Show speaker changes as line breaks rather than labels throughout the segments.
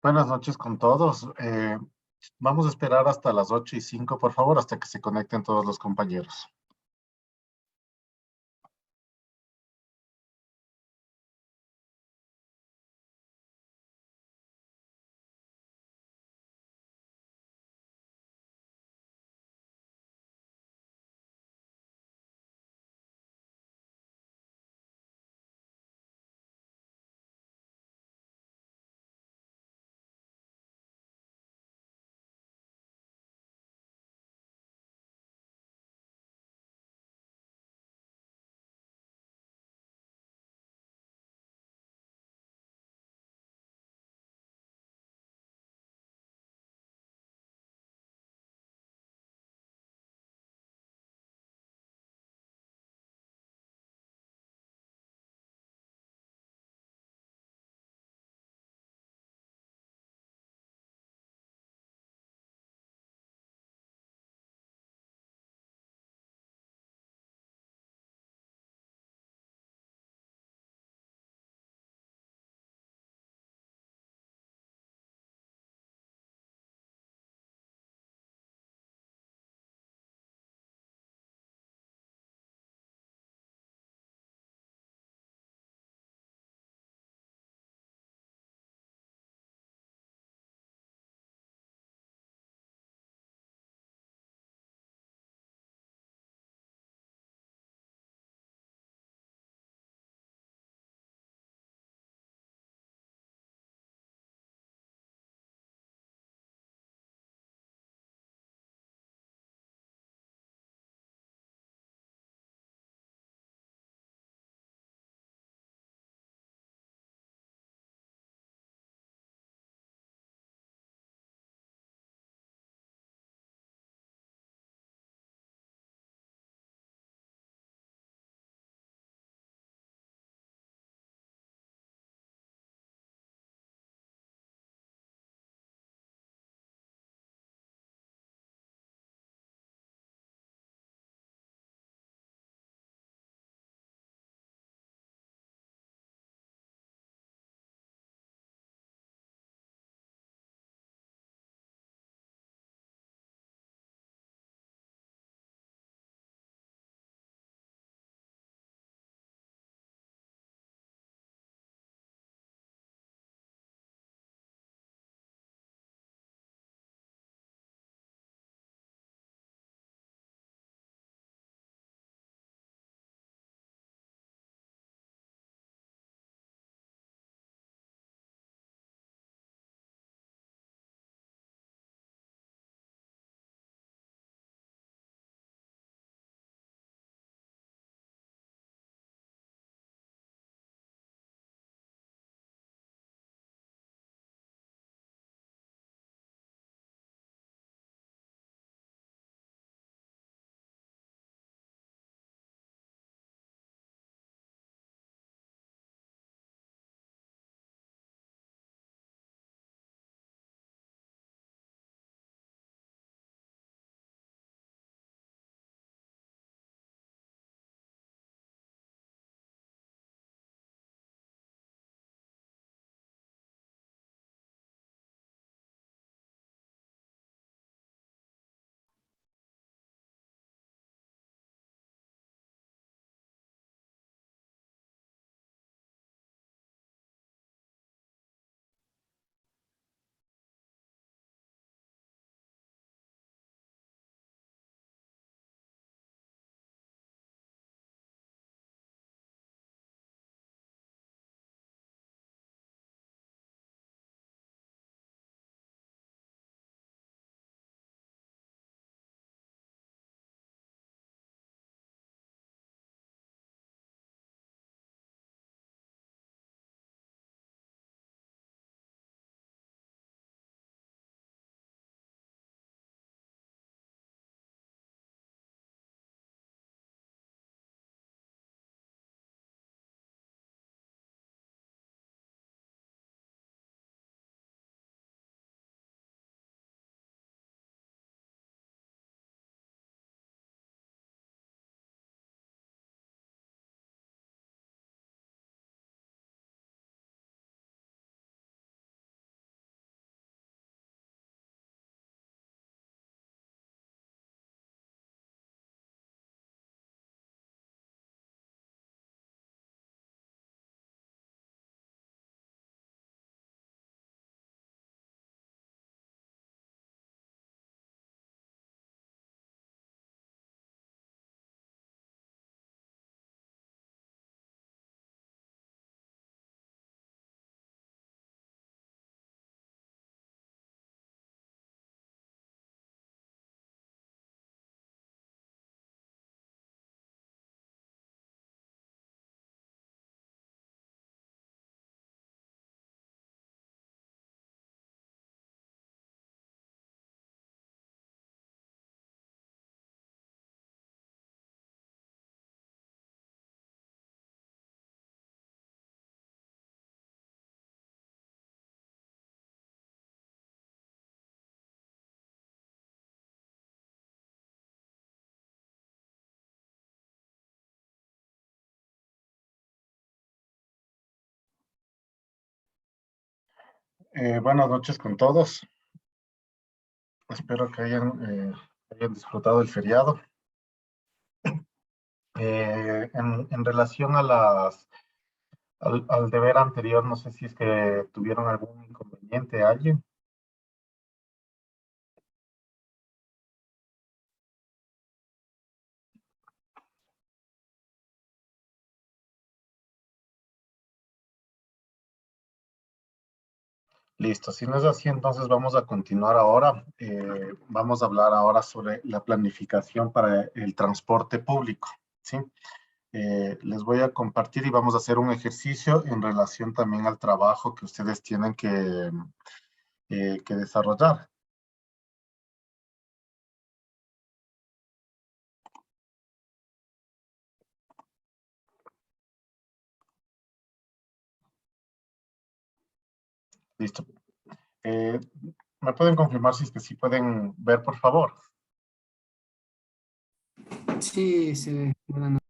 Buenas noches con todos. Vamos a esperar hasta las 8:05, por favor, hasta que se conecten todos los compañeros. Buenas noches con todos. Espero que hayan disfrutado el feriado. En relación a al deber anterior, no sé si es que tuvieron algún inconveniente alguien. Listo, si no es así, entonces vamos a continuar ahora. Vamos a hablar ahora sobre la planificación para el transporte público, ¿sí? Les voy a compartir y vamos a hacer un ejercicio en relación también al trabajo que ustedes tienen que desarrollar. Listo. Eh, ¿Me pueden confirmar si es que sí pueden ver, por favor?
Sí, se ve. Buenas noches.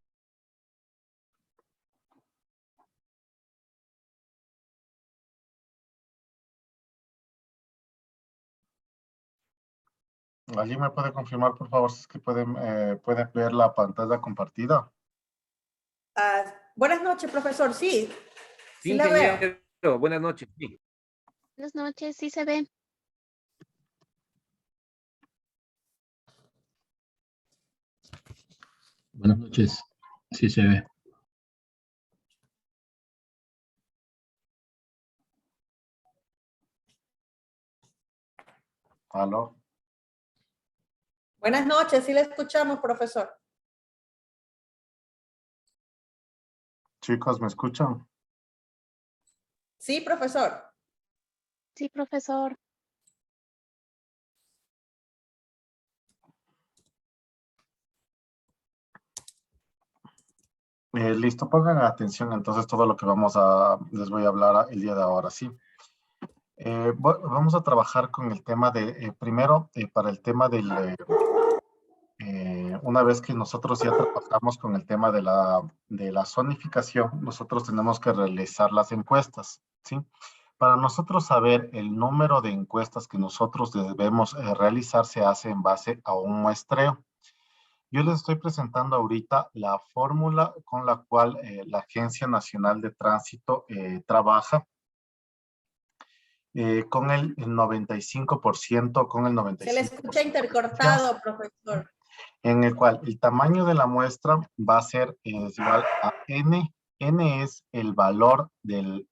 ¿Alguien me puede confirmar, por favor, si es que pueden ver la pantalla compartida?
Buenas noches, profesor. Sí,
Sí,
la veo.
ingeniero, buenas noches. Sí.
Buenas noches, sí se ve.
Buenas noches, sí se ve.
¿Aló?
Buenas noches, sí le escuchamos, profesor.
Chicos, ¿me escuchan?
Sí, profesor.
Sí, profesor.
Listo, pongan atención entonces todo lo que les voy a hablar el día de ahora, ¿sí? Vamos a trabajar con el tema primero, para el tema una vez que nosotros ya trabajamos con el tema de la zonificación, nosotros tenemos que realizar las encuestas, ¿sí? Para nosotros saber el número de encuestas que nosotros debemos realizar se hace en base a un muestreo. Yo les estoy presentando ahorita la fórmula con la cual la Agencia Nacional de Tránsito trabaja con el 95%, con el
Se le
95%
escucha intercortado, profesor.
en el cual el tamaño de la muestra va a ser es igual a N. N es el valor de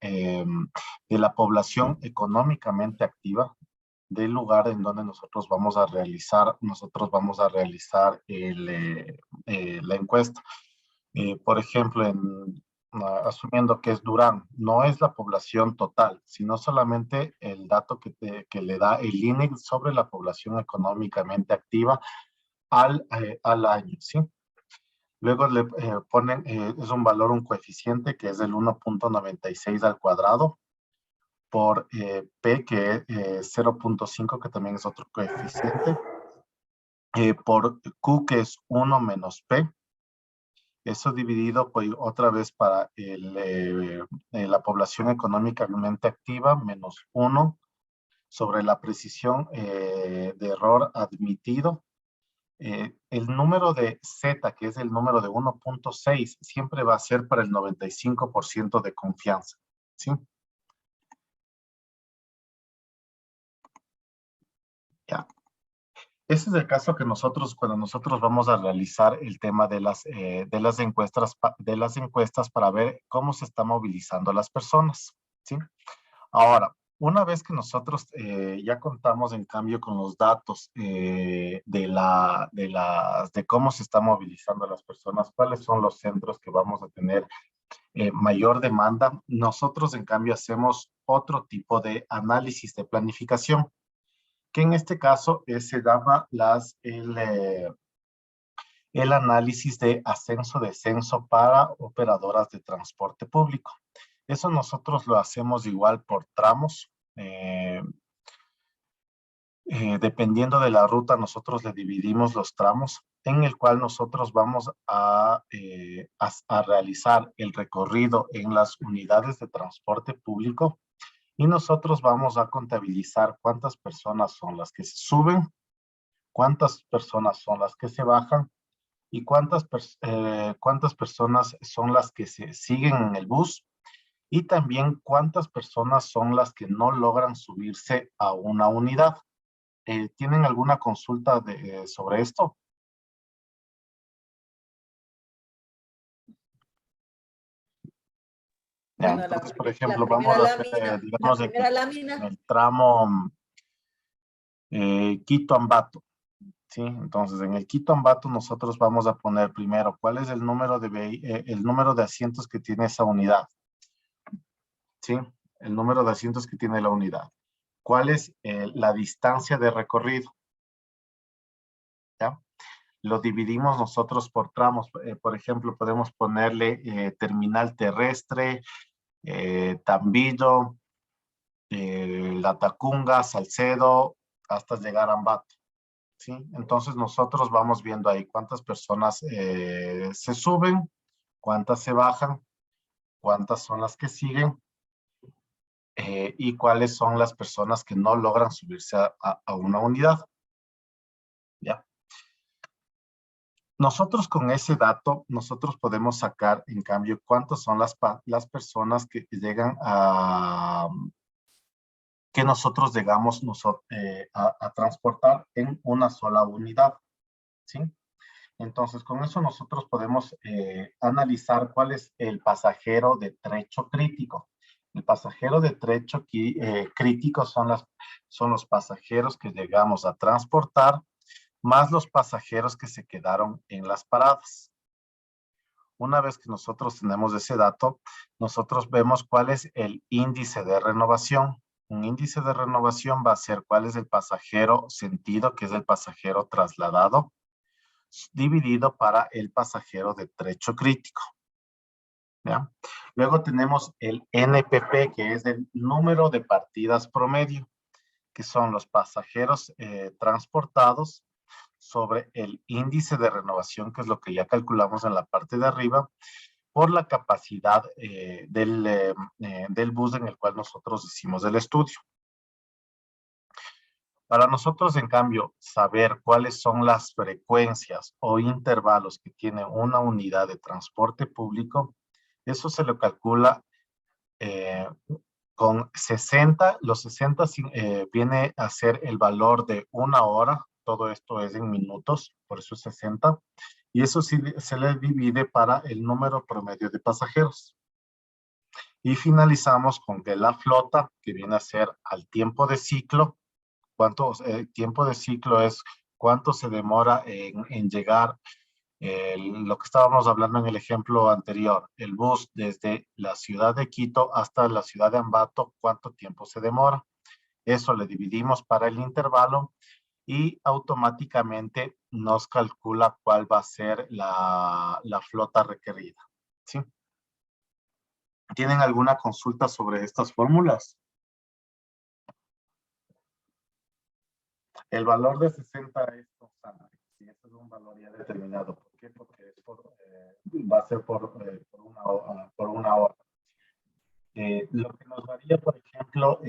la población económicamente activa del lugar en donde nosotros vamos a realizar la encuesta. Por ejemplo, asumiendo que es Durán, no es la población total, sino solamente el dato que le da el INEX sobre la población económicamente activa al año, ¿sí? Luego le ponen, es un valor, un coeficiente que es del 1.96 al cuadrado por P, que es 0.5, que también es otro coeficiente, por Q, que es 1 menos P. Eso dividido pues, otra vez para la población económicamente activa, menos 1 sobre la precisión de error admitido. El número de Z, que es el número de 1.6, siempre va a ser para el 95% de confianza, ¿sí? Ya. Ese es el caso que cuando nosotros vamos a realizar el tema de las encuestas para ver cómo se están movilizando las personas, ¿sí? Ahora, una vez que nosotros ya contamos en cambio con los datos de cómo se están movilizando las personas, cuáles son los centros que vamos a tener mayor demanda, nosotros en cambio hacemos otro tipo de análisis de planificación, que en este caso se llama el análisis de ascenso-descenso para operadoras de transporte público. Eso nosotros lo hacemos igual por tramos. Dependiendo de la ruta, nosotros le dividimos los tramos en el cual nosotros vamos a realizar el recorrido en las unidades de transporte público Y nosotros vamos a contabilizar cuántas personas son las que se suben, cuántas personas son las que se bajan y cuántas personas son las que se siguen en el bus y también cuántas personas son las que no logran subirse a una unidad. ¿Tienen alguna consulta sobre esto? Ya,
Bueno,
entonces, por
la
ejemplo,
primera
vamos a hacer,
lámina, la
digamos,
primera
en
lámina,
el tramo Quito-Ambato. ¿Sí? Entonces, en el Quito Ambato nosotros vamos a poner primero cuál es el número el número de asientos que tiene esa unidad. ¿Sí? El número de asientos que tiene la unidad. ¿Cuál es la distancia de recorrido? ¿Ya? Lo dividimos nosotros por tramos. Por ejemplo, podemos ponerle terminal terrestre, Tambillo, La Tacunga, Salcedo, hasta llegar a Ambato. ¿Sí? Entonces nosotros vamos viendo ahí cuántas personas se suben, cuántas se bajan, cuántas son las que siguen y cuáles son las personas que no logran subirse a una unidad. ¿Ya? Nosotros con ese dato, nosotros podemos sacar, en cambio, cuántas son las personas que llegan que nosotros llegamos a transportar en una sola unidad. ¿Sí? Entonces, con eso nosotros podemos analizar cuál es el pasajero de trecho crítico. El pasajero de trecho crítico son los pasajeros que llegamos a transportar, más los pasajeros que se quedaron en las paradas. Una vez que nosotros tenemos ese dato, nosotros vemos cuál es el índice de renovación. Un índice de renovación va a ser cuál es el pasajero sentido, que es el pasajero trasladado, dividido para el pasajero de trecho crítico. ¿Ya? Luego tenemos el NPP, que es el número de partidas promedio, que son los pasajeros transportados sobre el índice de renovación, que es lo que ya calculamos en la parte de arriba, por la capacidad del bus en el cual nosotros hicimos el estudio. Para nosotros, en cambio, saber cuáles son las frecuencias o intervalos que tiene una unidad de transporte público, eso se lo calcula con 60. Los 60 viene a ser el valor de una hora. Todo esto es en minutos, por eso es 60. Y eso sí se le divide para el número promedio de pasajeros. Y finalizamos con que la flota, que viene a ser al tiempo de ciclo, tiempo de ciclo es cuánto se demora en llegar, lo que estábamos hablando en el ejemplo anterior, el bus desde la ciudad de Quito hasta la ciudad de Ambato, cuánto tiempo se demora. Eso le dividimos para el intervalo y automáticamente nos calcula cuál va a ser la flota requerida. ¿Sí? ¿Tienen alguna consulta sobre estas fórmulas? El valor de 60 es constante. Y eso es un valor ya determinado. ¿Por qué? Porque va a ser por una hora. Lo que nos varía, por ejemplo,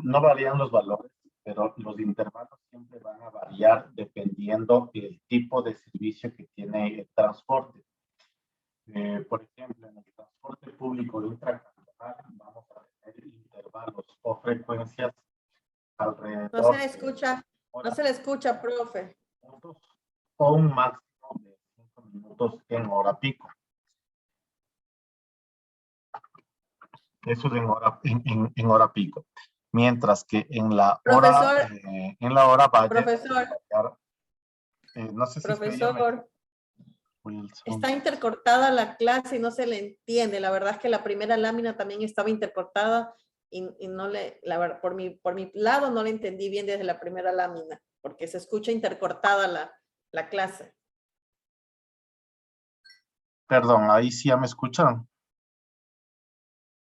no varían los valores, pero los intervalos siempre van a variar dependiendo del tipo de servicio que tiene el transporte. Por ejemplo, en el transporte público de ultracantonal vamos a tener intervalos o frecuencias
no se
alrededor
le escucha, no se le escucha, profe.
minutos o un máximo de 5 minutos en hora pico. Eso es en hora pico. Mientras que
Profesor,
en la hora valle,
profesor,
no sé si usted ya me...
profesor, está intercortada la clase y no se le entiende. La verdad es que la primera lámina también estaba intercortada y no la verdad, por mi lado no le entendí bien desde la primera lámina, porque se escucha intercortada la clase.
Perdón, ahí sí ya me escuchan.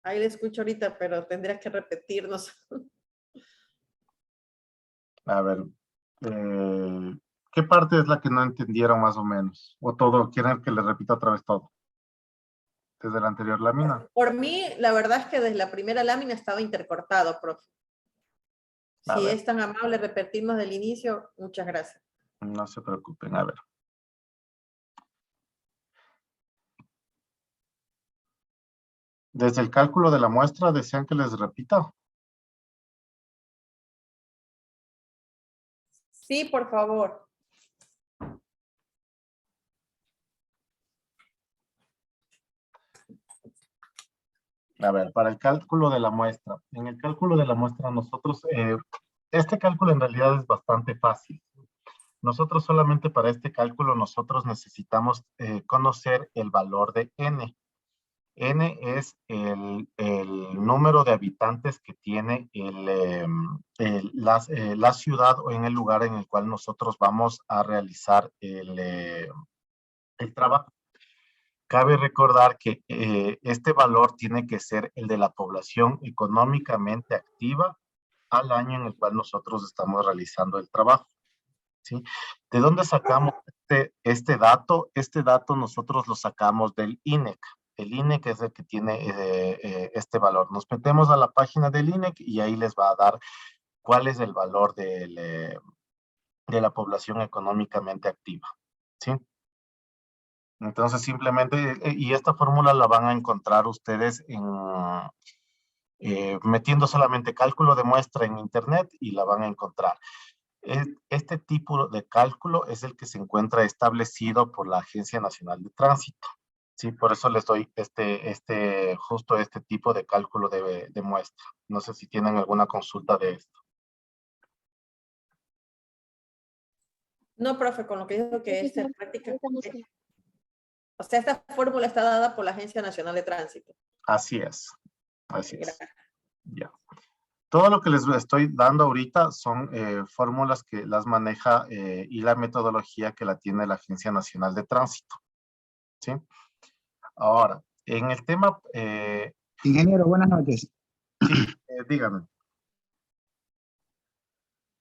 Ahí le escucho ahorita, pero tendría que repetirnos.
A ver, ¿qué parte es la que no entendieron más o menos? ¿O todo? ¿Quieren que le repita otra vez todo? desde la anterior lámina.
Por mí, la verdad es que desde la primera lámina estaba intercortado, profe. Si es tan amable repetirnos del inicio, muchas gracias.
No se preocupen, a ver. Desde el cálculo de la muestra, ¿desean que les repita?
Sí, por favor.
A ver, para el cálculo de la muestra. En el cálculo de la muestra nosotros, este cálculo en realidad es bastante fácil. Nosotros solamente para este cálculo nosotros necesitamos conocer el valor de n. N es el número de habitantes que tiene la ciudad o en el lugar en el cual nosotros vamos a realizar el trabajo. Cabe recordar que este valor tiene que ser el de la población económicamente activa al año en el cual nosotros estamos realizando el trabajo, ¿sí? ¿De dónde sacamos este dato? Este dato nosotros lo sacamos del INEC. El INEC es el que tiene este valor. Nos metemos a la página del INEC y ahí les va a dar cuál es el valor de la población económicamente activa, ¿sí? Entonces simplemente, y esta fórmula la van a encontrar ustedes metiendo solamente cálculo de muestra en internet y la van a encontrar. Este tipo de cálculo es el que se encuentra establecido por la Agencia Nacional de Tránsito. Sí, por eso les doy justo este tipo de cálculo de muestra. No sé si tienen alguna consulta de esto.
No, profe, con lo que dijo que es práctica. O sea, esta fórmula está dada por la Agencia Nacional de Tránsito.
Así es. Así es. Ya. Todo lo que les estoy dando ahorita son fórmulas que las maneja y la metodología que la tiene la Agencia Nacional de Tránsito. ¿Sí? Ahora, en el tema...
Ingeniero, buenas noches.
Sí, dígame.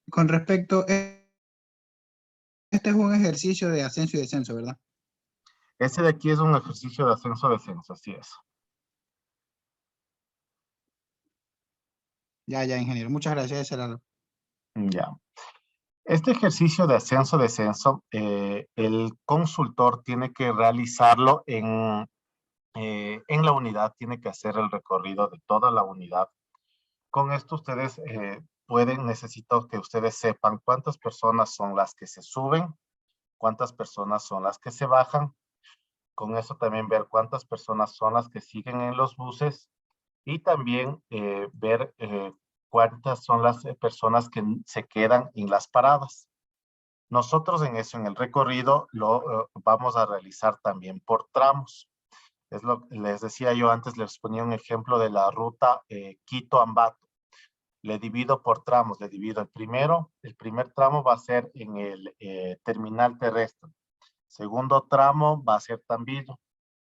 Con respecto, este es un ejercicio de ascenso y descenso, ¿verdad?
Ese de aquí es un ejercicio de ascenso-descenso, así es.
Ya, ingeniero. Muchas gracias. Ese era
Ya. Este ejercicio de ascenso-descenso, el consultor tiene que realizarlo en la unidad, tiene que hacer el recorrido de toda la unidad. Con esto ustedes necesito que ustedes sepan cuántas personas son las que se suben, cuántas personas son las que se bajan. Con eso también ver cuántas personas son las que siguen en los buses y también ver cuántas son las personas que se quedan en las paradas. Nosotros en eso, en el recorrido, lo vamos a realizar también por tramos. Es lo que les decía yo antes, les ponía un ejemplo de la ruta Quito-Ambato. Le divido por tramos, le divido el primer tramo va a ser en el terminal terrestre. Segundo tramo va a ser Tambillo.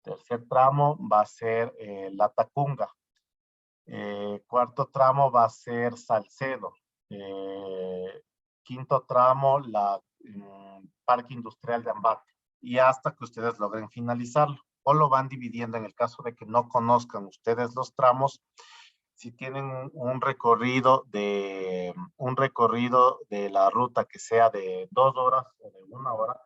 Tercer tramo va a ser La Tacunga. Cuarto tramo va a ser Salcedo. Quinto tramo, Parque Industrial de Ambato. Y hasta que ustedes logren finalizarlo. O lo van dividiendo en el caso de que no conozcan ustedes los tramos. Si tienen un recorrido de la ruta que sea de 2 horas o de 1 hora,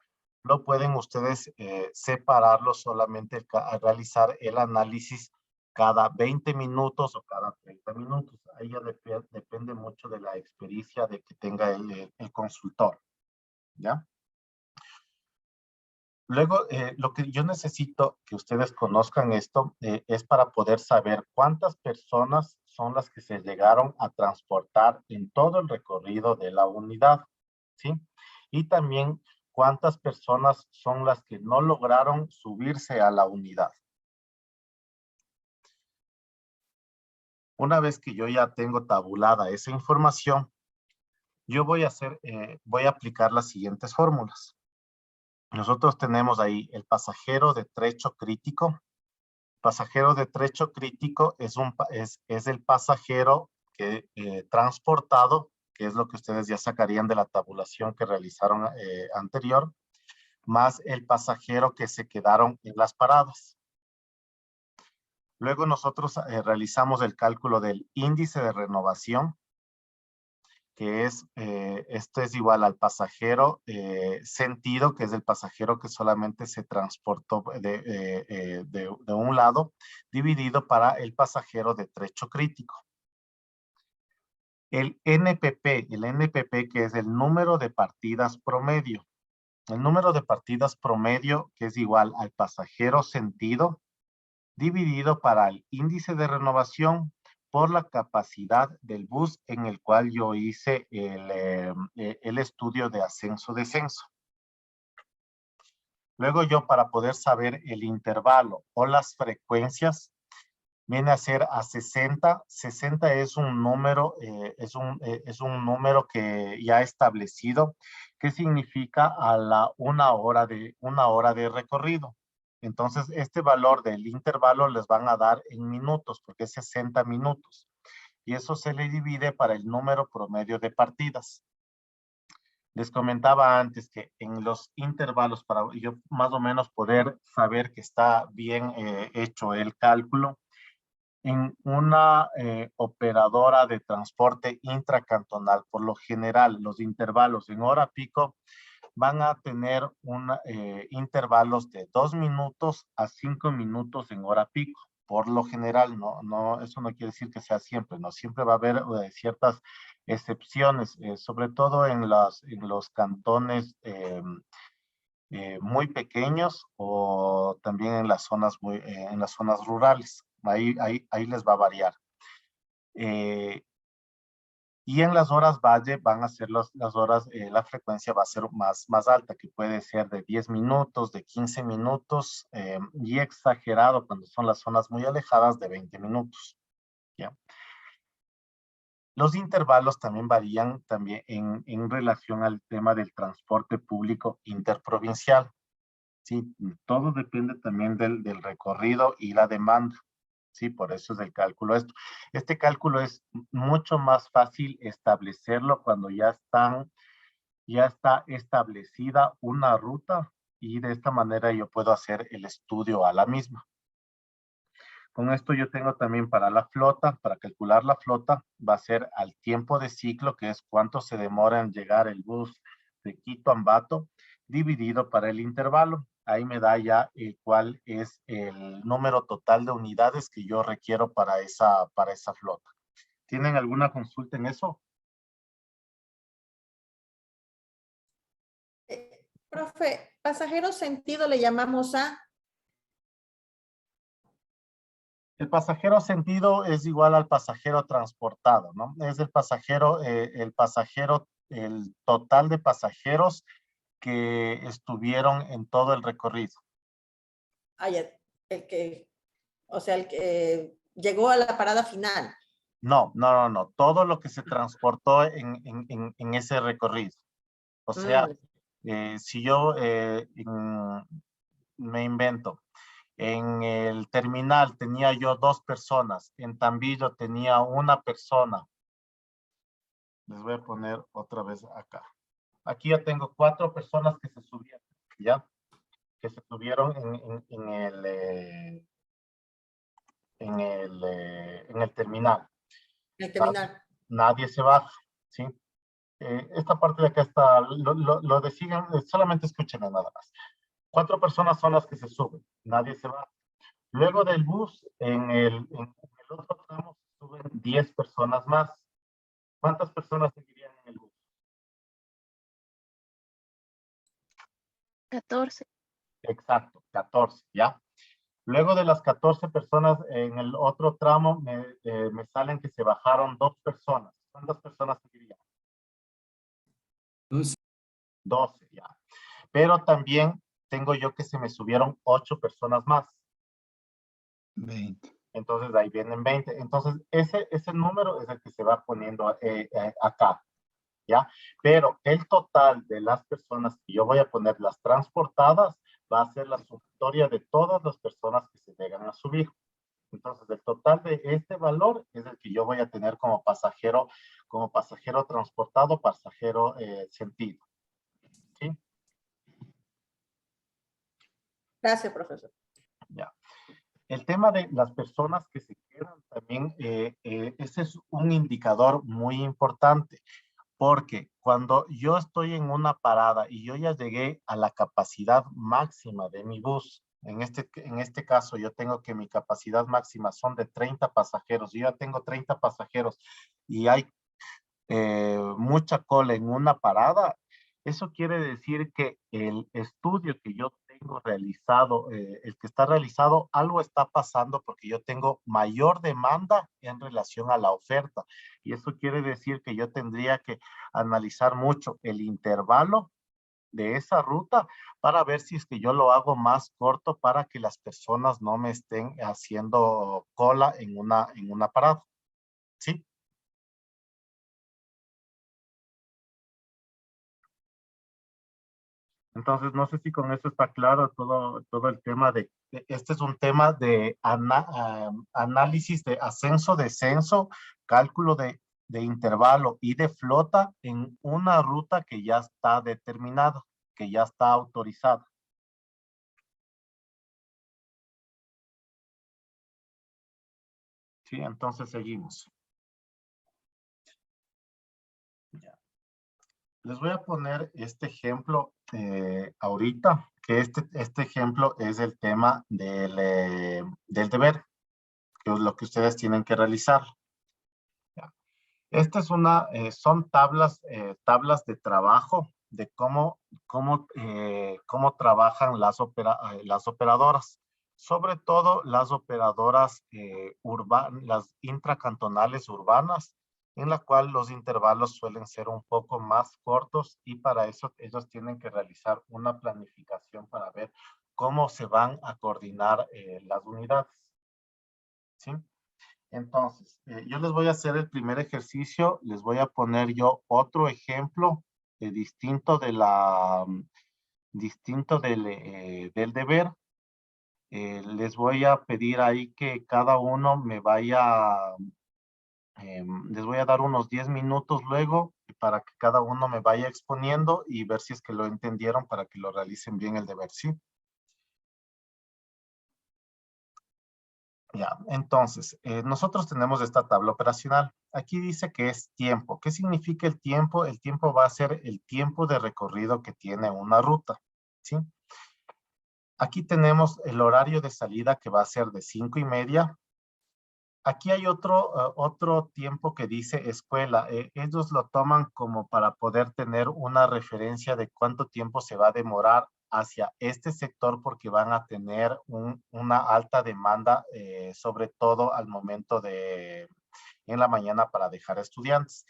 lo pueden ustedes separarlo solamente al realizar el análisis cada 20 minutos o cada 30 minutos. Ahí ya depende mucho de la experiencia de que tenga el consultor, ¿ya? Luego, lo que yo necesito que ustedes conozcan esto es para poder saber cuántas personas son las que se llegaron a transportar en todo el recorrido de la unidad, ¿sí? Y también cuántas personas son las que no lograron subirse a la unidad. Una vez que yo ya tengo tabulada esa información, yo voy a aplicar las siguientes fórmulas. Nosotros tenemos ahí el pasajero de trecho crítico. Pasajero de trecho crítico es el pasajero que transportado, que es lo que ustedes ya sacarían de la tabulación que realizaron anterior, más el pasajero que se quedaron en las paradas. Luego nosotros realizamos el cálculo del índice de renovación, que es, esto es igual al pasajero sentido, que es el pasajero que solamente se transportó de un lado, dividido para el pasajero de trecho crítico. El NPP, que es el número de partidas promedio. El número de partidas promedio, que es igual al pasajero sentido, dividido para el índice de renovación por la capacidad del bus en el cual yo hice el estudio de ascenso-descenso. Luego yo, para poder saber el intervalo o las frecuencias, viene a ser a 60. 60 es un número, es un número que ya establecido, que significa a la una hora de recorrido. Entonces, este valor del intervalo les van a dar en minutos, porque es 60 minutos. Y eso se le divide para el número promedio de partidas. Les comentaba antes que en los intervalos, para yo más o menos poder saber que está bien hecho el cálculo, en una operadora de transporte intracantonal, por lo general, los intervalos en hora pico van a tener intervalos de 2 minutos a 5 minutos en hora pico. Por lo general, eso no quiere decir que sea siempre, no siempre va a haber ciertas excepciones, sobre todo en los cantones muy pequeños o también en las zonas rurales. Ahí les va a variar. Y en las horas valle van a ser las horas, la frecuencia va a ser más alta, que puede ser de 10 minutos, de 15 minutos, y exagerado cuando son las zonas muy alejadas de 20 minutos. ¿Ya? Los intervalos también varían también en relación al tema del transporte público interprovincial. Sí, todo depende también del recorrido y la demanda. Sí, por eso es el cálculo. Este cálculo es mucho más fácil establecerlo cuando ya está establecida una ruta y de esta manera yo puedo hacer el estudio a la misma. Con esto yo tengo también para la flota, para calcular la flota, va a ser al tiempo de ciclo, que es cuánto se demora en llegar el bus de Quito a Ambato, dividido para el intervalo. Ahí me da ya cuál es el número total de unidades que yo requiero para esa flota. ¿Tienen alguna consulta en eso?
Profe, pasajero sentido le llamamos a...
El pasajero sentido es igual al pasajero transportado, ¿no? Es el total de pasajeros que estuvieron en todo el recorrido.
Ah, ya, o sea, el que llegó a la parada final.
No. Todo lo que se transportó en ese recorrido. O sea, si yo me invento, en el terminal tenía yo 2 personas, en Tambillo tenía 1 persona. Les voy a poner otra vez acá. Aquí ya tengo 4 personas que se subieron, ¿ya? Que se subieron en el terminal.
En el terminal.
Nadie se baja, ¿sí? Esta parte de acá está, lo de sigan, solamente escúchenme nada más. 4 personas son las que se suben, nadie se baja. Luego del bus, en el otro tramo se suben 10 personas más. ¿Cuántas personas seguirían en el bus?
14.
Exacto, 14, ¿ya? Luego de las 14 personas, en el otro tramo me salen que se bajaron 2 personas. ¿Cuántas personas seguirían?
12.
12, ya. Pero también tengo yo que se me subieron 8 personas más.
20.
Entonces ahí vienen 20. Entonces ese número es el que se va poniendo acá, ¿ya? Pero el total de las personas que yo voy a poner las transportadas va a ser la sumatoria de todas las personas que se llegan a subir. Entonces, el total de este valor es el que yo voy a tener como pasajero transportado, pasajero sentido. ¿Sí?
Gracias, profesor.
Ya. El tema de las personas que se quedan también, ese es un indicador muy importante, porque cuando yo estoy en una parada y yo ya llegué a la capacidad máxima de mi bus, en este caso yo tengo que mi capacidad máxima son de 30 pasajeros, yo ya tengo 30 pasajeros y hay mucha cola en una parada, eso quiere decir que el estudio que yo tengo realizado, el que está realizado, algo está pasando porque yo tengo mayor demanda en relación a la oferta. Y eso quiere decir que yo tendría que analizar mucho el intervalo de esa ruta para ver si es que yo lo hago más corto para que las personas no me estén haciendo cola en una parada. ¿Sí? Entonces, no sé si con eso está claro todo el tema este es un tema de análisis de ascenso-descenso, cálculo de intervalo y de flota en una ruta que ya está determinada, que ya está autorizada. Sí, entonces seguimos. Ya. Les voy a poner este ejemplo ahorita, que este ejemplo es el tema del deber, que es lo que ustedes tienen que realizar. Ya. Esta es son tablas de trabajo de cómo trabajan las operadoras. Sobre todo las operadoras las intracantonales urbanas, en la cual los intervalos suelen ser un poco más cortos y para eso ellos tienen que realizar una planificación para ver cómo se van a coordinar las unidades. ¿Sí? Entonces, yo les voy a hacer el primer ejercicio, les voy a poner yo otro ejemplo distinto del deber. Les voy a pedir ahí que cada uno les voy a dar unos 10 minutos luego para que cada uno me vaya exponiendo y ver si es que lo entendieron para que lo realicen bien el deber, ¿sí? Ya, entonces, nosotros tenemos esta tabla operacional. Aquí dice que es tiempo. ¿Qué significa el tiempo? El tiempo va a ser el tiempo de recorrido que tiene una ruta, ¿sí? Aquí tenemos el horario de salida que va a ser de 5:30. Aquí hay otro tiempo que dice escuela. Ellos lo toman como para poder tener una referencia de cuánto tiempo se va a demorar hacia este sector porque van a tener una alta demanda, sobre todo al momento en la mañana para dejar estudiantes.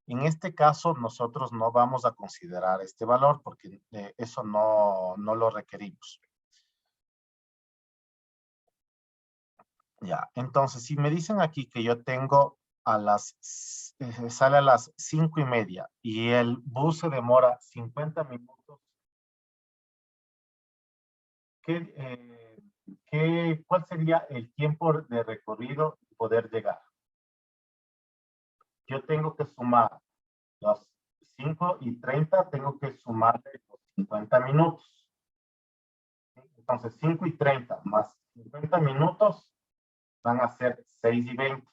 En este caso, nosotros no vamos a considerar este valor porque eso no lo requerimos. Ya, entonces, si me dicen aquí que yo tengo sale a las 5:30 y el bus se demora 50 minutos, ¿cuál sería el tiempo de recorrido y poder llegar? Yo tengo que sumar las 5:30, tengo que sumarle los 50 minutos. Entonces, 5:30 más 50 minutos van a ser 6:20.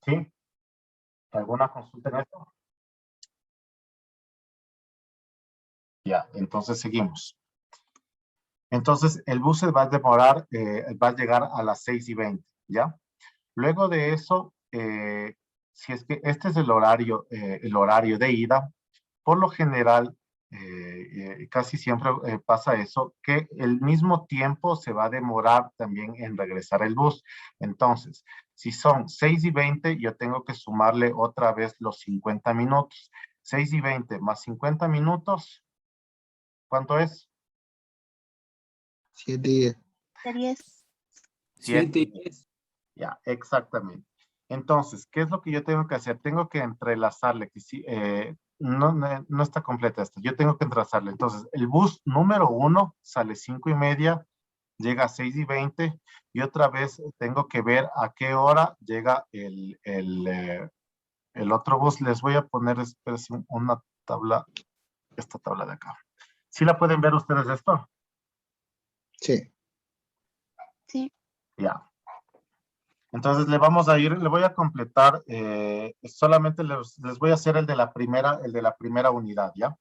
¿Sí? ¿Alguna consulta en esto? Ya, entonces seguimos. Entonces, el bus se va a demorar, va a llegar a las 6:20, ¿ya? Luego de eso, si es que este es el horario de ida, por lo general, casi siempre pasa eso, que el mismo tiempo se va a demorar también en regresar el bus. Entonces, si son 6:20, yo tengo que sumarle otra vez los 50 minutos. 6:20 más 50 minutos, ¿cuánto es?
7:10.
10.
7 y
7:10.
10.
Ya, exactamente. Entonces, ¿qué es lo que yo tengo que hacer? Tengo que entrelazarle, que sí, no está completa esta. Yo tengo que entrelazarle. Entonces, el bus número 1 sale 5:30, llega a 6:20 y otra vez tengo que ver a qué hora llega el otro bus. Les voy a poner, espérense, una tabla esta tabla de acá. ¿Sí la pueden ver ustedes esto?
Sí.
Sí.
Ya. Entonces le voy a completar, solamente les voy a hacer el de la primera unidad, ¿ya?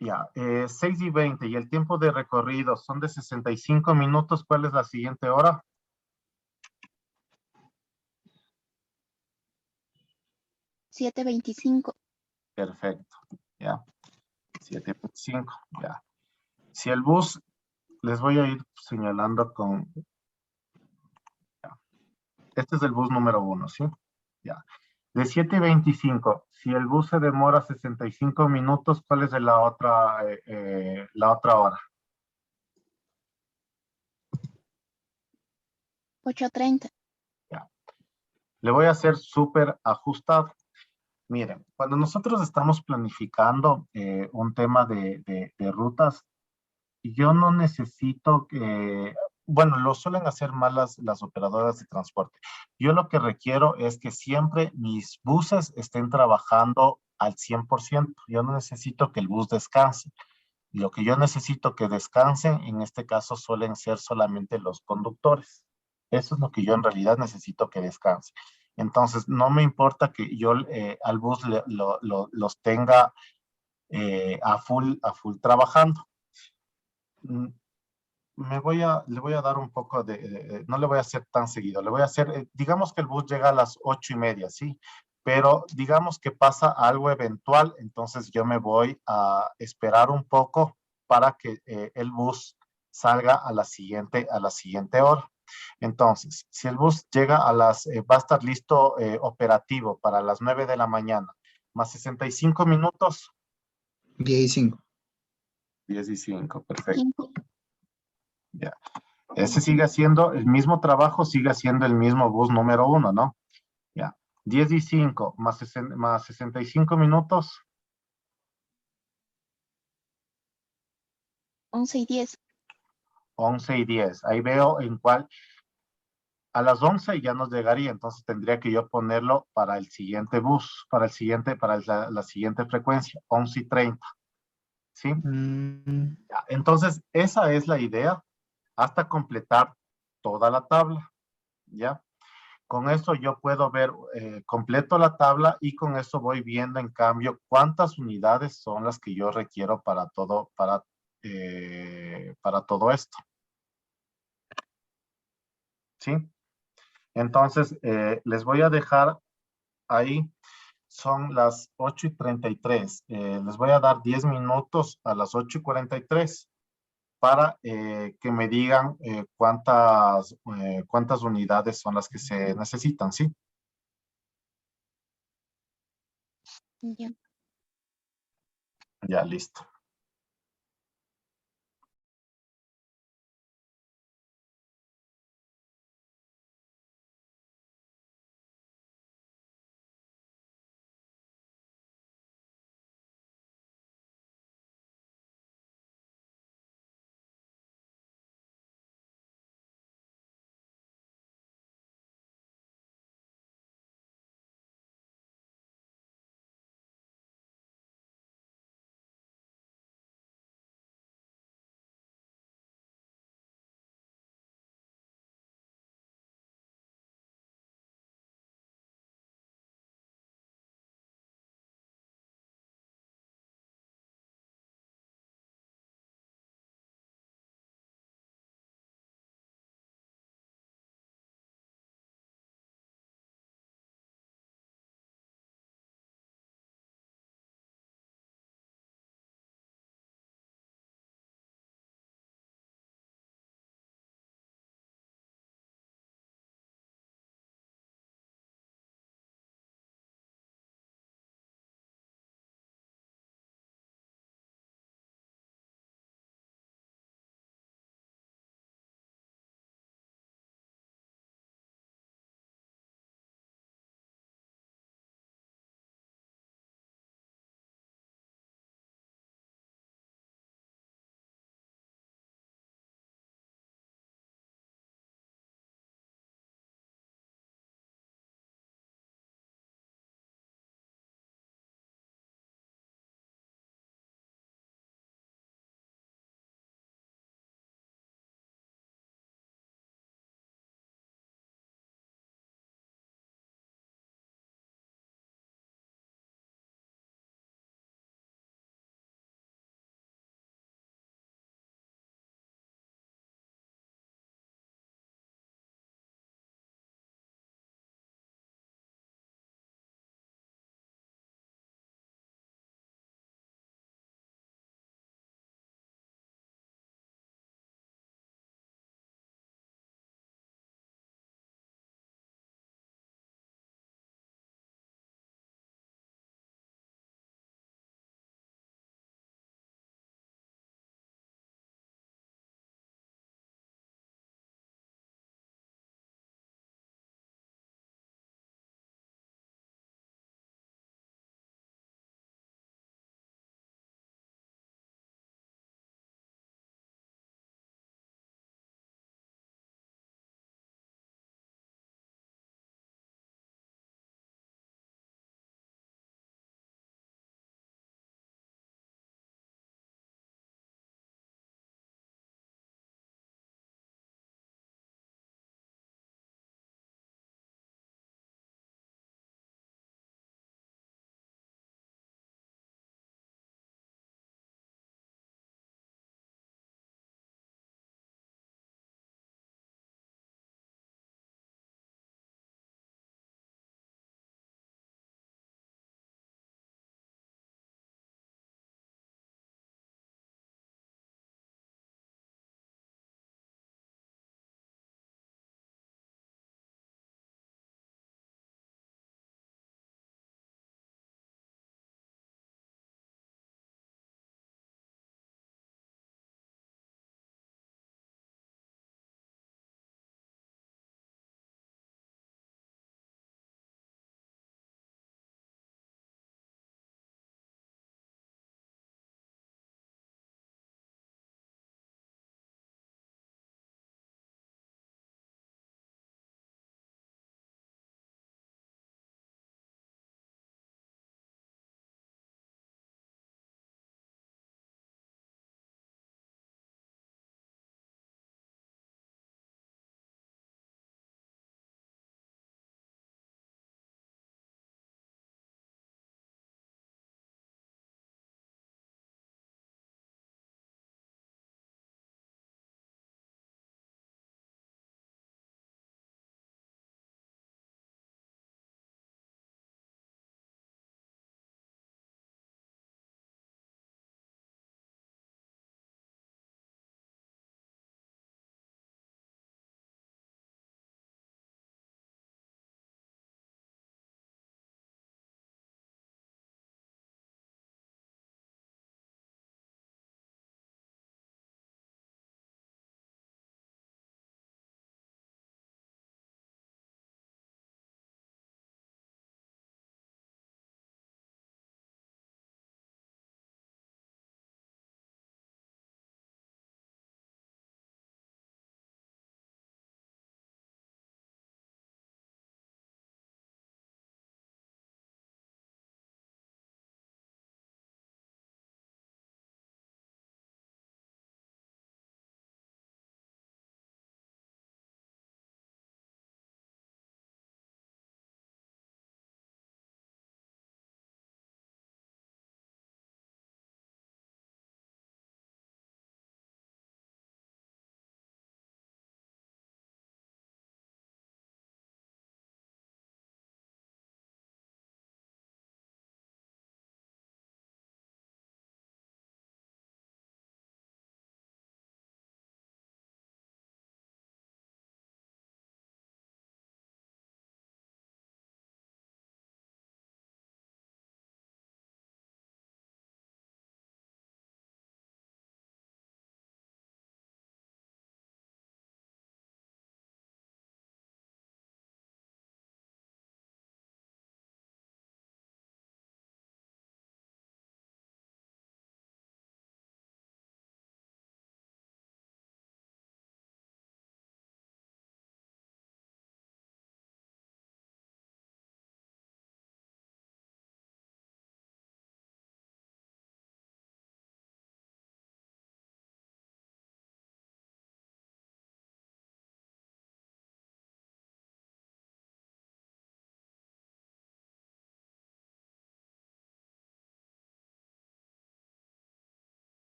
Ya, 6:20 y el tiempo de recorrido son de 65 minutos. ¿Cuál es la siguiente hora?
7:25.
Perfecto, ya. 7:25, ya. Si el bus, les voy a ir señalando con, ya. Este es el bus número 1, ¿sí? Ya. De 7:25, si el bus se demora 65 minutos, ¿cuál es la otra hora?
8:30.
Ya. Le voy a hacer súper ajustado. Miren, cuando nosotros estamos planificando un tema de rutas, yo no necesito que, bueno, lo suelen hacer mal las operadoras de transporte. Yo lo que requiero es que siempre mis buses estén trabajando al 100%. Yo no necesito que el bus descanse. Lo que yo necesito que descansen, en este caso, suelen ser solamente los conductores. Eso es lo que yo en realidad necesito que descanse. Entonces, no me importa que yo al bus los tenga a full trabajando. Mm, le voy a dar un poco no le voy a hacer tan seguido, le voy a hacer, digamos que el bus llega a las 8:30, ¿sí? Pero digamos que pasa algo eventual, entonces yo me voy a esperar un poco para que el bus salga a la siguiente hora. Entonces, si el bus llega va a estar listo operativo para las 9 de la mañana, más 65 minutos.
15.
15, perfecto.
5.
Ya. Ese sigue haciendo el mismo trabajo, sigue haciendo el mismo bus número 1, ¿no? Ya. 10:05 más 65 minutos.
11:10.
11:10. Ahí veo en cuál. A las 11 ya nos llegaría, entonces tendría que yo ponerlo para el siguiente bus, para la siguiente frecuencia, 11:30. ¿Sí? Ya. Entonces, esa es la idea hasta completar toda la tabla. ¿Ya? Con eso yo puedo ver, completo la tabla y con eso voy viendo en cambio cuántas unidades son las que yo requiero para todo esto. ¿Sí? Entonces, les voy a dejar ahí, son las 8:33. Les voy a dar 10 minutos a las 8:43 para que me digan cuántas unidades son las que se necesitan, ¿sí?
Ya.
Ya, listo.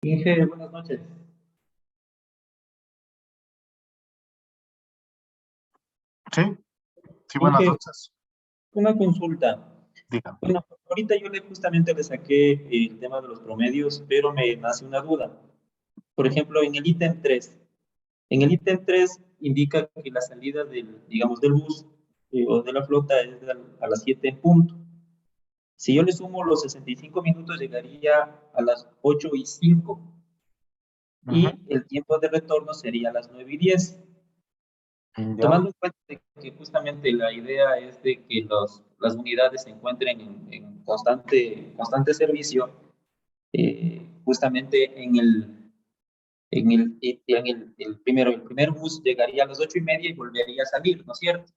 Inge, buenas noches.
Sí, sí, buenas
Inge,
noches.
una consulta.
Dígame.
Bueno, ahorita yo justamente le saqué el tema de los promedios, pero me nace una duda. Por ejemplo, en el ítem 3. En el ítem 3 indica que la salida digamos, del bus o de la flota es a las 7 en punto. Si yo le sumo los 65 minutos, llegaría a las 8:05
Ujú.
y el tiempo de retorno sería a las 9:10.
Ya.
Tomando en cuenta de que justamente la idea es de que las unidades se encuentren en constante servicio, justamente el primer bus llegaría a las 8:30 y volvería a salir, ¿no es cierto?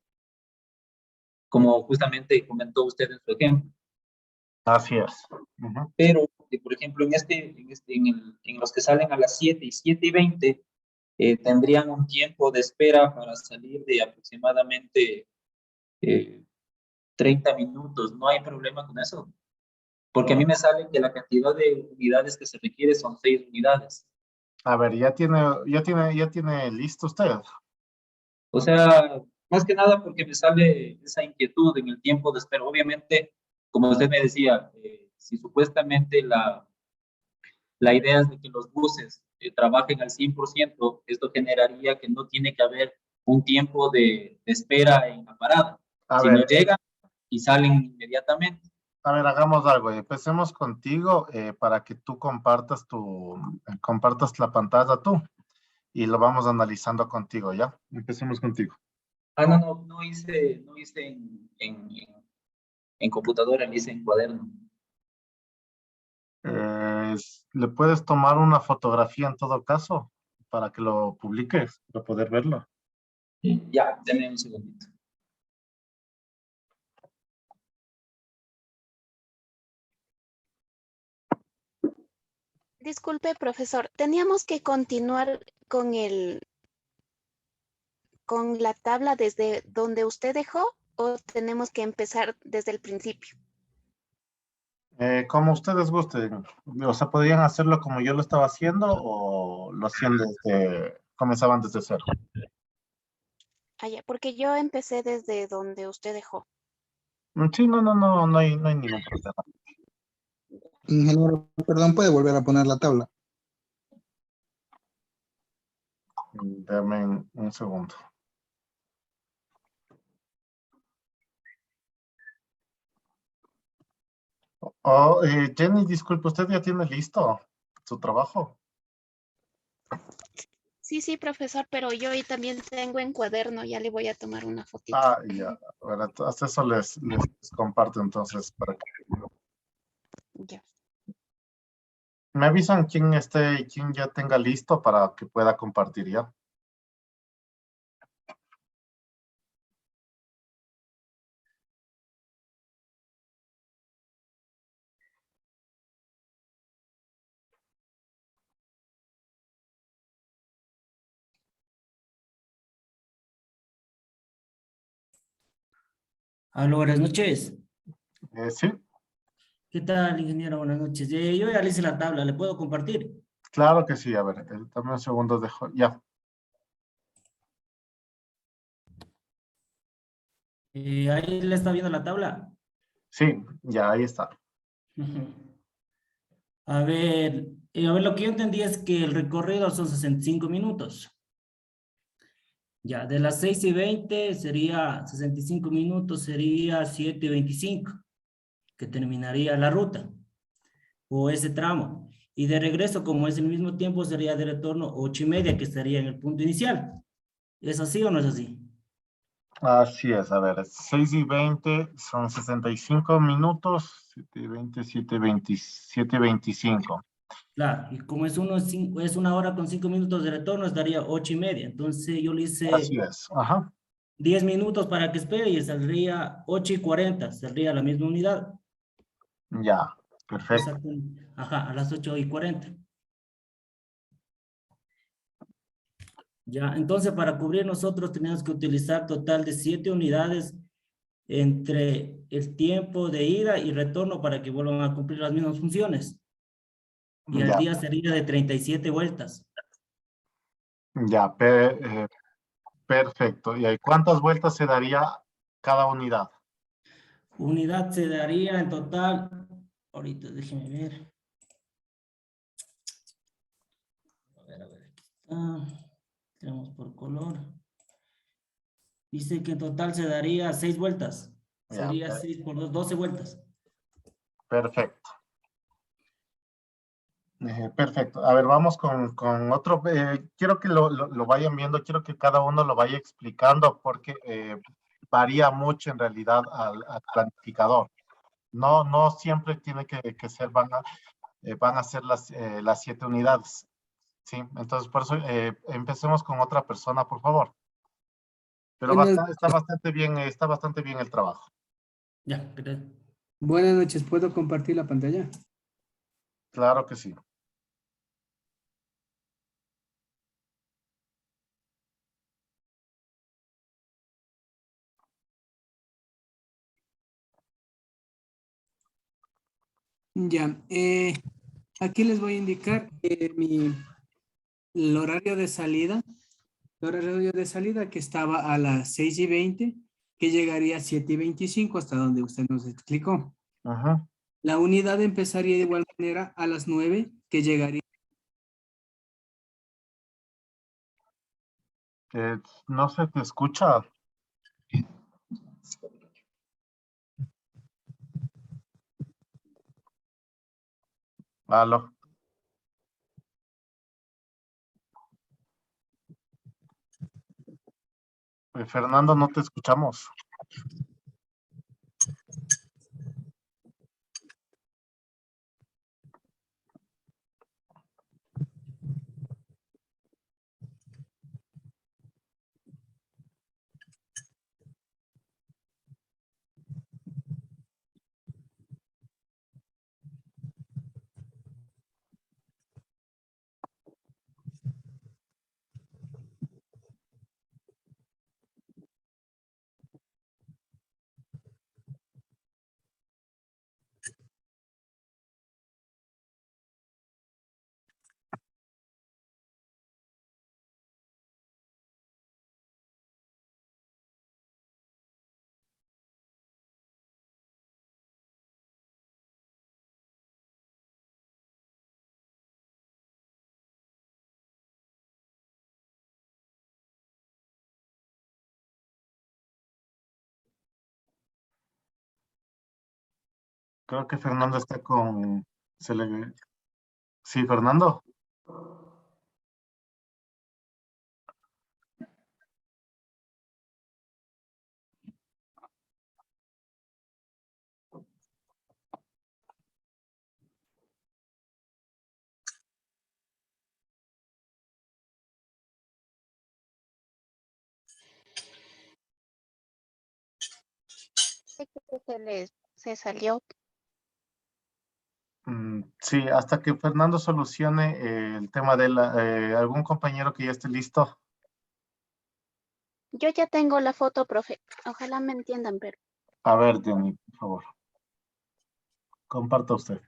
Como justamente comentó usted en su ejemplo.
Así es. Ujú.
Pero, por ejemplo, en los que salen a las 7 y 7:20, tendrían un tiempo de espera para salir de aproximadamente 30 minutos. ¿No hay problema con eso? Porque a mí me sale que la cantidad de unidades que se requiere son 6 unidades.
A ver, ya tiene listo usted.
O sea, más que nada porque me sale esa inquietud en el tiempo de espera. Obviamente, como usted me decía, si supuestamente la idea es de que los buses trabajen al 100%, esto generaría que no tiene que haber un tiempo de espera en la parada,
A
sino
ver,
llegan y salen inmediatamente.
hagamos algo. Empecemos contigo para que tú compartas la pantalla tú y lo vamos analizando contigo, ¿ya? Empecemos contigo.
No hice en computadora, lo hice en cuaderno.
¿Le puedes tomar una fotografía en todo caso para que lo publiques, para poder verlo?
Ya, denme un segundito.
Disculpe, profesor, ¿teníamos que continuar con con la tabla desde donde usted dejó o tenemos que empezar desde el principio?
Como ustedes gusten. O sea, podrían hacerlo como yo lo estaba haciendo o lo hacían comenzaban desde cero.
Ya, porque yo empecé desde donde usted dejó.
Sí, no hay ningún problema.
Ingeniero, perdón, ¿puede volver a poner la tabla?
Dame un segundo. Jenny, disculpe, ¿usted ya tiene listo su trabajo?
Sí, profesor, pero yo hoy también tengo en cuaderno, ya le voy a tomar una fotito.
Ya. Bueno, hasta eso les comparto entonces para que
Ya.
me avisan quién esté y quién ya tenga listo para que pueda compartir ya.
Aló, buenas noches.
Sí,
¿Qué tal, ingeniero? Buenas noches. Yo ya le hice la tabla, ¿le puedo compartir?
claro que sí. A ver, dame un segundo, ya.
Ahí le está viendo la tabla.
Sí, ya ahí está.
Ujú. A ver, lo que yo entendí es que el recorrido son 65 minutos. Ya, de las 6:20 sería 65 minutos, sería 7:25, que terminaría la ruta o ese tramo. Y de regreso, como es el mismo tiempo, sería de retorno 8:30, que estaría en el punto inicial. ¿Es así o no es así?
Así es, a ver, 6:20 son 65 minutos, 7:20, 7:20, 7:25.
Claro, y como es 1 hora con 5 minutos de retorno, estaría 8:30. Entonces yo le
Así
hice
es, ajá.
10 minutos para que espere y saldría 8:40, saldría la misma unidad.
Ya, perfecto.
Exacto. Ajá, a las 8:40. Ya, entonces para cubrir nosotros tenemos que utilizar total de 7 unidades entre el tiempo de ida y retorno para que vuelvan a cumplir las mismas funciones. Y al
Ya,
día sería de 37 vueltas.
ya, perfecto. ¿Y ahí cuántas vueltas se daría cada unidad?
Unidad se daría en total, ahorita déjenme ver. A ver, aquí está. Tenemos por color. Dice que en total se daría 6 vueltas.
Ya,
Sería 6 por 2, 12 vueltas.
perfecto. Perfecto. A ver, vamos con otro. Quiero que lo vayan viendo, quiero que cada uno lo vaya explicando porque varía mucho en realidad al planificador. No, no siempre tiene que ser, van a ser las 7 unidades. ¿Sí? Entonces, por eso empecemos con otra persona, por favor. Pero
Buenas,
está bastante bien el trabajo.
Ya, creo.
buenas noches, ¿puedo compartir la pantalla?
Claro que sí.
Ya, aquí les voy a indicar el horario de salida. El horario de salida que estaba a las 6:20, que llegaría a 7:25, hasta donde usted nos explicó.
Ajá.
La unidad empezaría de igual manera a las 9, que llegaría.
No se te escucha. Aló. Fernando, no te escuchamos. Creo que Fernando está con... Se le... Sí, Fernando.
Se salió.
Sí, hasta que Fernando solucione el tema de algún compañero que ya esté listo.
Yo ya tengo la foto, profe. Ojalá me entiendan, pero
A ver, Jenny, por favor. Comparta usted.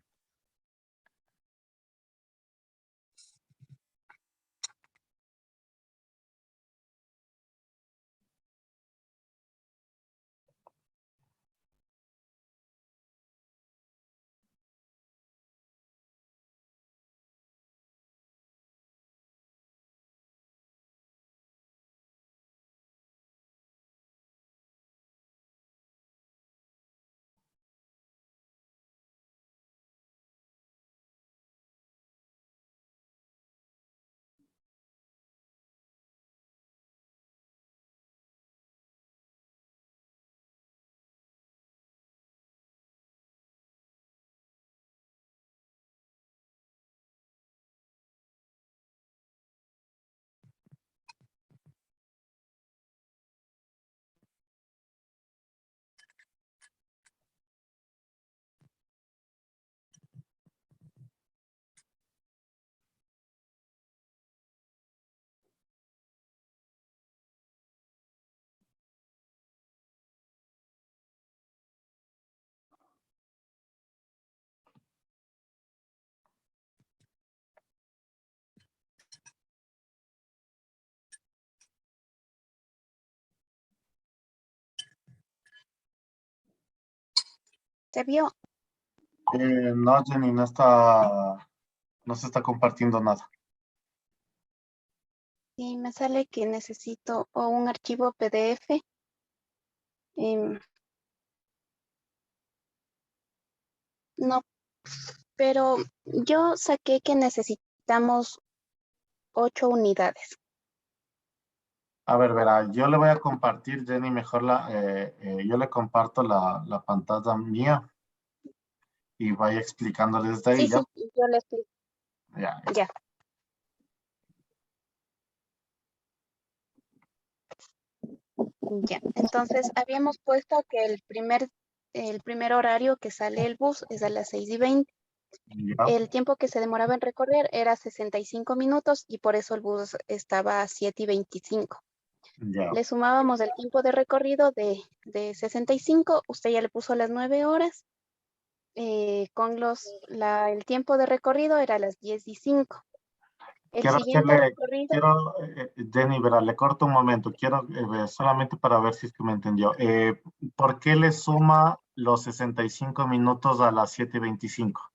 ¿Se vio?
No, Jenny, no se está compartiendo nada.
Sí, me sale que necesito o un archivo PDF. No, pero yo saqué que necesitamos 8 unidades.
A ver, verá, yo le voy a compartir, Jenny, mejor yo le comparto la pantalla mía y vaya explicándole desde ahí,
Sí,
¿ya?
yo le explico.
Ya.
Ya. Ya, entonces habíamos puesto que el primer horario que sale el bus es a las 6:20.
Ya,
El tiempo que se demoraba en recorrer era 65 minutos y por eso el bus estaba a 7:25.
ya.
Le sumábamos el tiempo de recorrido de 65, usted ya le puso las 9 horas. El tiempo de recorrido era a las 10:05. El
Quiero
siguiente
hacerle,
recorrido,
Jenny, verá, le corto un momento, quiero solamente para ver si es que me entendió. ¿Por qué le suma los 65 minutos a las 7:25?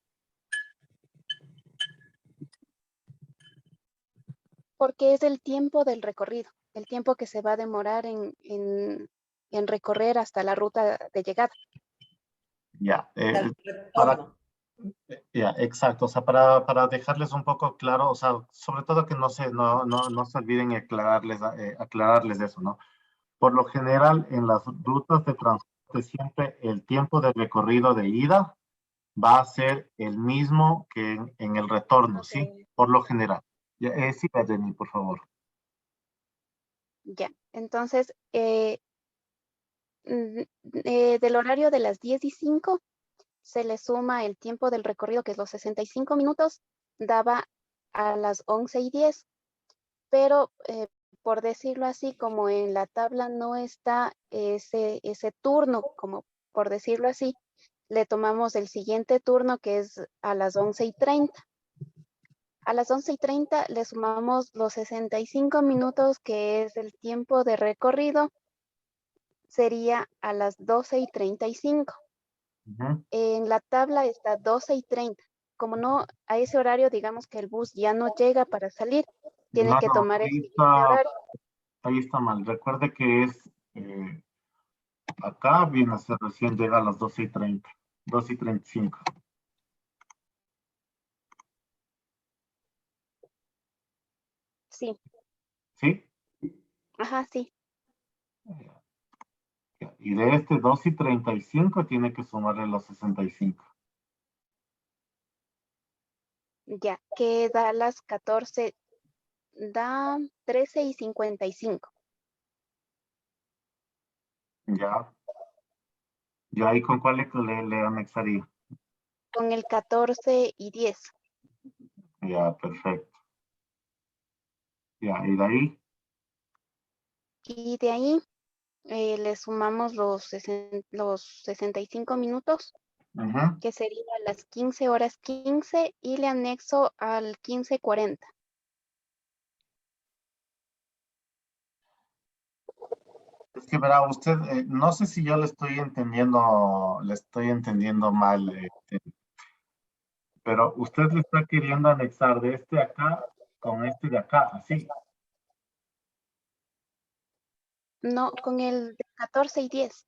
porque es el tiempo del recorrido, el tiempo que se va a demorar en recorrer hasta la ruta de llegada.
Ya,
Del
para,
retorno.
ya, exacto, o sea, para dejarles un poco claro, o sea, sobre todo que no se olviden aclararles eso, ¿no? Por lo general, en las rutas de transporte, siempre el tiempo de recorrido de ida va a ser el mismo que en el retorno, ¿sí?
Ok.
Por lo general. Ya, siga, Jenny, por favor.
Ya, entonces, del horario de las 10:05 se le suma el tiempo del recorrido, que es los 65 minutos, daba a las 11:10, pero por decirlo así, como en la tabla no está ese turno, como por decirlo así, le tomamos el siguiente turno, que es a las 11:30. A las 11:30 le sumamos los 65 minutos, que es el tiempo de recorrido, sería a las 12:35.
Ujú.
En la tabla está 12:30. Como no, a ese horario, digamos que el bus ya no llega para salir, tiene
No,
que
no,
tomar el siguiente horario.
ahí está mal. Recuerde que acá viene a ser recién llega a las 12:30, 12:35.
Sí,
¿Sí?
ajá, sí.
Y de este 12:35 tiene que sumarle los 65.
Ya, que da las 14, da 13:55.
Ya. Ya ahí con cuál le anexaría.
Con el 14:10.
Ya, perfecto. Ya, y de ahí.
Y de ahí le sumamos los 65 minutos,
Ujú.
que sería las 15:15, y le anexo al 15:40.
Es que verá, usted, no sé si yo le estoy entendiendo mal, pero usted le está queriendo anexar de este acá con este de acá, así.
No, con el de 14:10.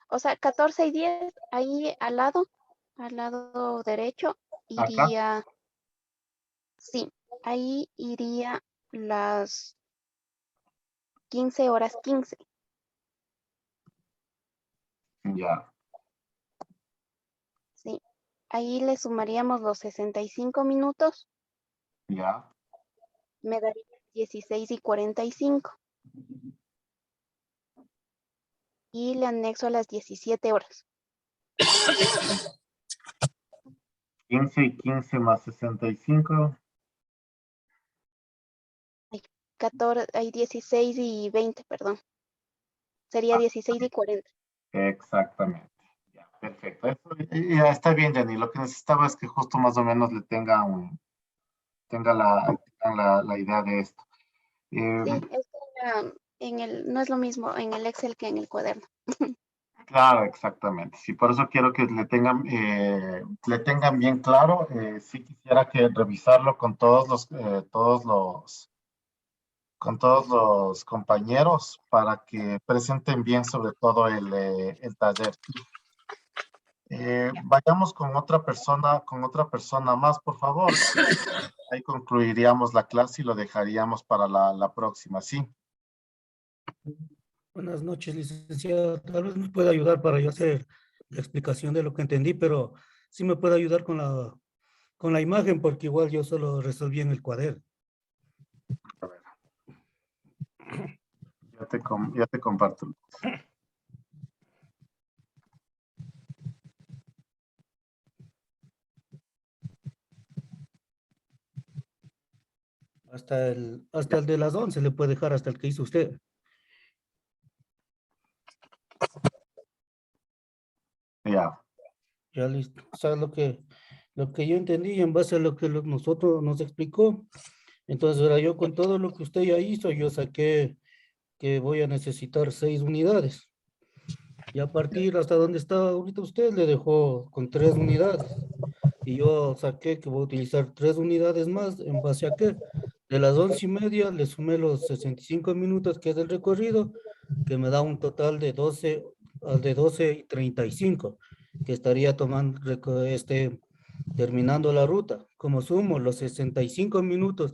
O sea, 14:10, ahí al lado derecho,
Acá,
iría, sí, ahí iría las 15:15.
ya,
Sí, ahí le sumaríamos los 65 minutos,
ya.
me daría 16:45. Y le anexo a las 17 horas.
15 y 15 más 65.
Hay 14, hay 16:20, perdón. Sería
Ah,
16:40.
exactamente. Ya, perfecto. Ya está bien, Jenny. Lo que necesitaba es que justo más o menos le tenga la idea de esto.
Sí, es que no es lo mismo en el Excel que en el cuaderno.
Claro, exactamente. Sí, por eso quiero que le tengan bien claro. Sí quisiera que revisarlo con todos los compañeros para que presenten bien sobre todo el taller. Vayamos con otra persona más, por favor. Ahí concluiríamos la clase y lo dejaríamos para la próxima, ¿sí?
Buenas noches, licenciado. Tal vez me pueda ayudar para yo hacer la explicación de lo que entendí, pero sí me puede ayudar con la imagen, porque igual yo solo resolví en el cuaderno.
A ver. Ya te comparto.
Hasta el de las 11 le puede dejar hasta el que hizo usted.
Ya.
Ya listo. O sea, lo que yo entendí en base a lo que nosotros nos explicó. Entonces, ahora yo con todo lo que usted ya hizo, yo saqué que voy a necesitar 6 unidades. Y a partir hasta donde está ahorita usted le dejó con 3 unidades. Y yo saqué que voy a utilizar 3 unidades más en base a que de las 11:30 le sumé los 65 minutos que es el recorrido, que me da un total de 12:35, que estaría tomando, terminando la ruta. Como sumo los 65 minutos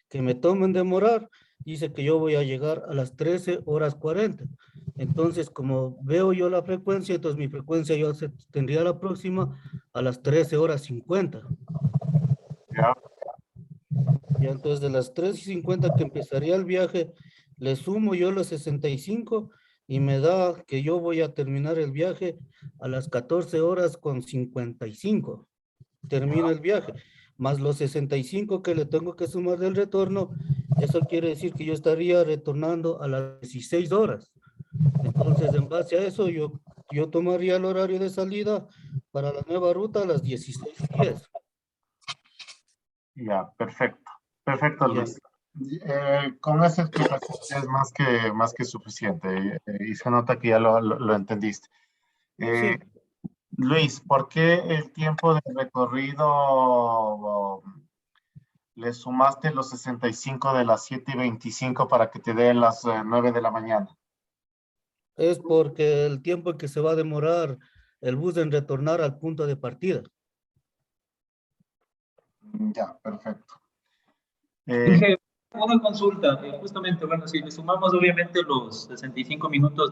que me tomen demorar, dice que yo voy a llegar a las 13:40. Entonces, como veo yo la frecuencia, entonces mi frecuencia yo tendría la próxima a las 13:50.
Ya.
Y entonces de las 3:50 que empezaría el viaje, le sumo yo los 65 y me da que yo voy a terminar el viaje a las 14:55. Termino el viaje, más los 65 que le tengo que sumar del retorno, eso quiere decir que yo estaría retornando a las 16 horas. Entonces, en base a eso, yo tomaría el horario de salida para la nueva ruta a las 16:10.
Ya, perfecto. Perfecto,
Ya.
Luis. Con esa explicación es más que suficiente y se nota que ya lo entendiste.
Sí.
Luis, ¿por qué el tiempo de recorrido le sumaste los 65 de las 7:25 para que te dé las 9 de la mañana?
Es porque el tiempo en que se va a demorar el bus en retornar al punto de partida.
Ya, perfecto.
Dije, una consulta, justamente, bueno, si le sumamos obviamente los 65 minutos,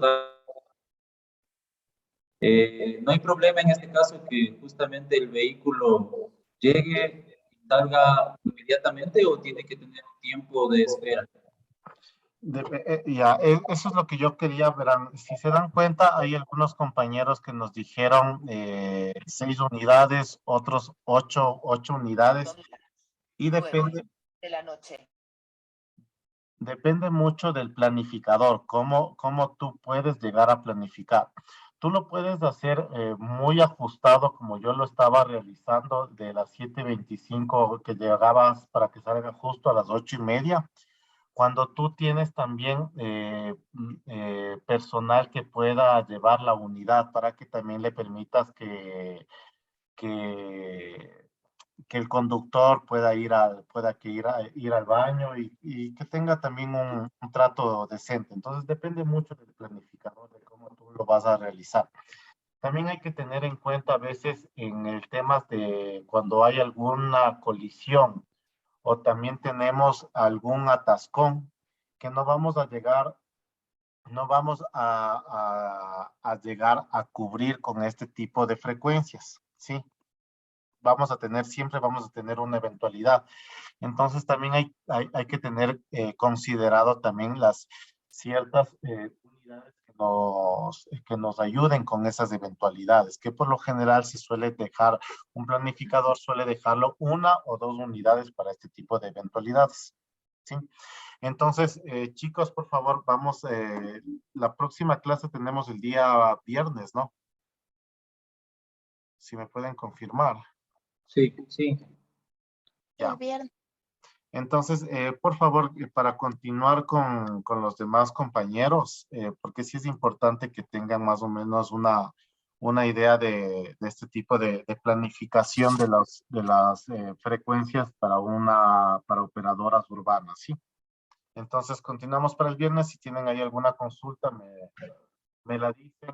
no hay problema en este caso que justamente el vehículo llegue y salga inmediatamente o tiene que tener un tiempo de espera.
Eso es lo que yo quería, verán, si se dan cuenta, hay algunos compañeros que nos dijeron 6 unidades, otros 8 unidades, y
de la noche.
Depende mucho del planificador, cómo tú puedes llegar a planificar. Tú lo puedes hacer muy ajustado como yo lo estaba realizando de las 7:25 que llegabas para que salga justo a las 8:30. Cuando tú tienes también personal que pueda llevar la unidad para que también le permitas que, que el conductor pueda ir al baño y que tenga también un trato decente. Entonces depende mucho del planificador de cómo tú lo vas a realizar. También hay que tener en cuenta a veces en el tema de cuando hay alguna colisión o también tenemos algún atascón que no vamos a llegar a cubrir con este tipo de frecuencias, ¿sí? Siempre vamos a tener una eventualidad. Entonces también hay que tener considerado también las ciertas unidades que nos ayuden con esas eventualidades, que por lo general se suele dejar, un planificador suele dejarlo 1 o 2 unidades para este tipo de eventualidades. ¿Sí? Entonces, chicos, por favor, la próxima clase tenemos el día viernes, ¿no? Si me pueden confirmar.
Sí, sí.
Ya.
El viernes.
Entonces, por favor, para continuar con los demás compañeros, porque sí es importante que tengan más o menos una idea de este tipo de planificación de las frecuencias para operadoras urbanas, ¿sí? Entonces, continuamos para el viernes. Si tienen ahí alguna consulta, me la dicen.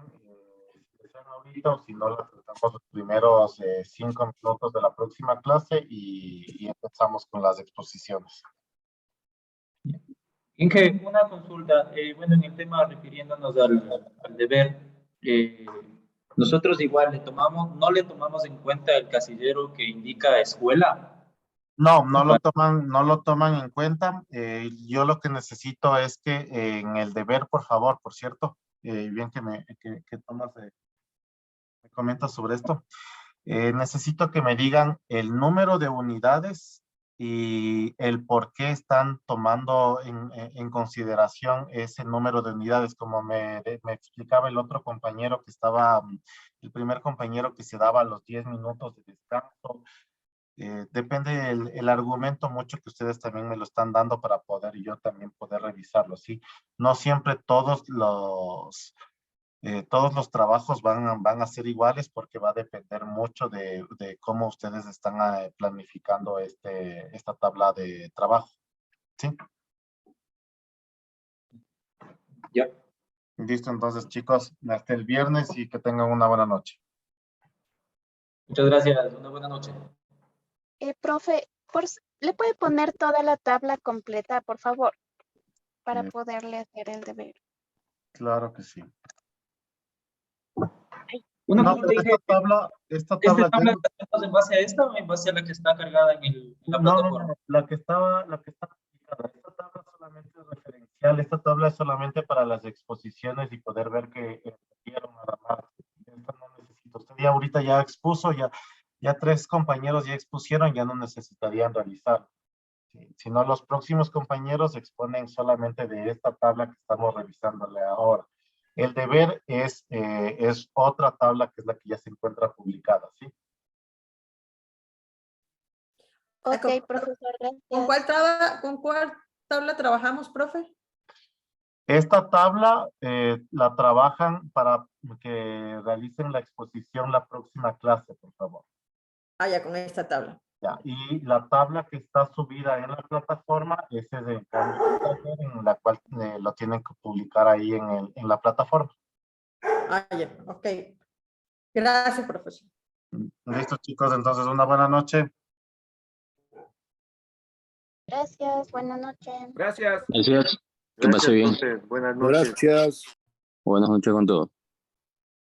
Si desean ahorita, o si no, la tratamos los primeros 5 minutos de la próxima clase y empezamos con las exposiciones.
Inge, una consulta. Bueno, en el tema refiriéndonos al deber, nosotros igual no le tomamos en cuenta el casillero que indica escuela.
No lo toman en cuenta. Yo lo que necesito es que en el deber, por favor, por cierto, bien que Tomás me comenta sobre esto. Necesito que me digan el número de unidades y el por qué están tomando en consideración ese número de unidades, como me explicaba el otro compañero que estaba, el primer compañero que se daba los 10 minutos de descanso. Depende el argumento mucho que ustedes también me lo están dando para poder yo también poder revisarlo, ¿sí? No siempre todos los trabajos van a ser iguales porque va a depender mucho de cómo ustedes están planificando esta tabla de trabajo. ¿Sí?
Ya.
Listo, entonces, chicos, hasta el viernes y que tengan una buena noche.
Muchas gracias. Una buena noche.
Profe, ¿le puede poner toda la tabla completa, por favor? Para poderle hacer el deber.
Claro que sí.
Una
No,
pregunta,
pero
Inge.
esta
¿Esta
tabla
tabla la hacemos en base a esta o en base a la que está cargada en la plataforma?
no, la que está publicada. Esta tabla solamente es referencial, esta tabla es solamente para las exposiciones y poder ver que dieron nada más. Esta no necesito. Usted ya ahorita ya expuso, ya 3 compañeros ya expusieron, ya no necesitarían realizar. Si no, los próximos compañeros exponen solamente de esta tabla que estamos revisándole ahora. El deber es otra tabla que es la que ya se encuentra publicada, ¿sí?
Ok, profesor, gracias.
¿Con cuál tabla trabajamos, profe?
Esta tabla la trabajan para que realicen la exposición la próxima clase, por favor.
Ah, ya, con esta tabla.
Ya, y la tabla que está subida en la plataforma, ese es el cambio en la cual lo tienen que publicar ahí en la plataforma.
Ah, ya, ok. Gracias, profesor.
Listo, chicos, entonces una buena noche.
Gracias, buenas noches.
Gracias.
Gracias. Que pase bien.
Buenas noches.
Buenas noches con todos.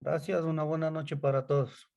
Gracias, una buena noche para todos.